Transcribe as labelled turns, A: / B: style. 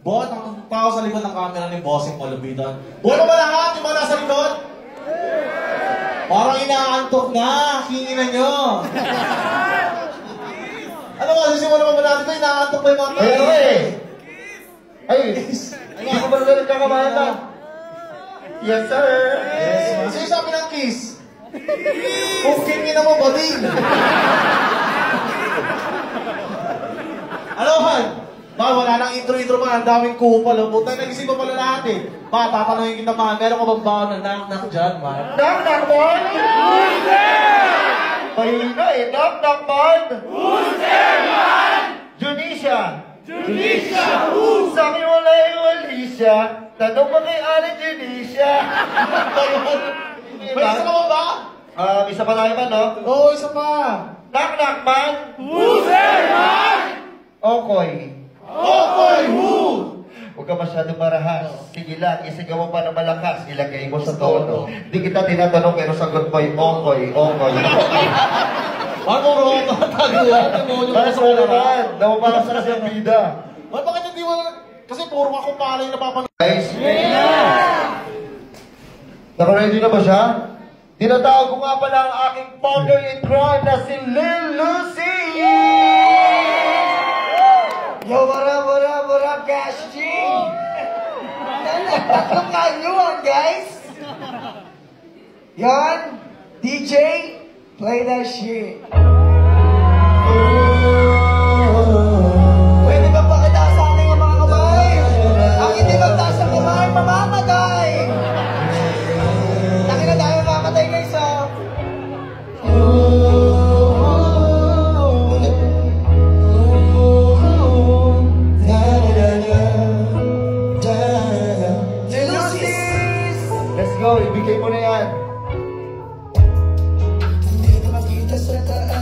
A: Bot, ang tao sa likod ng camera ni Bossing Malubitan. Buhay pa ba lahat? Yung mga nasa likod? Parang inaantok na. Kinginan nyo. Ano nga, sisimulan pa ba natin ito? Inaantok pa yung mga camera.
B: Ay, hindi ko ba nalang kakamayan na? Yes, sir.
A: Yes, sino sabi ng kiss? Kung na mo, bading. Ano, Han? Ba, wala nang intro-intro pa. Ang daming kupal. Puta, nag-isip pa pala lahat eh. Ba, tatanungin kita, man. Meron ka bang baon na knock-knock dyan, man?
B: Knock-knock, man! Who's there? Mahina eh. Knock-knock, man! Who's there, man? Junisha! Junisha, who? Sa akin wala yung Alicia. Tanong mo kay Ana Junisha.
A: May isa ka ba?
B: Isa pa tayo man, no?
A: Oo, isa pa.
B: Knock-knock, man!
C: Who's there, man?
B: Okoy.
A: Okoy, who?
B: Huwag ka masyadong marahas. Sige lang, isigaw mo pa ng malakas. Ilagay mo sa tono. Di kita tinatanong, pero sagot mo yung okoy, okoy.
A: Ano ro? Taguan.
B: Para sa naman, napapalakas kasi ang bida.
A: Bakit hindi mo? Kasi puro ako pala yung napapanood.
B: Guys, naka-ready na ba siya? Tinatawag ko nga pala ang aking partner in crime na si Lil Lucy!
D: Yo, what up, Cash G? Tatlong kanyuan, guys! Yan, DJ, play that shit. Pwede ba pakitaas sa ating mga kamay? Ang hindi magtaas ang kamay, mamamatay! Taki na tayo mamamatay, guys, ha?
B: Let's go, ibigay mo na yan.
D: Hindi na makita sa taas.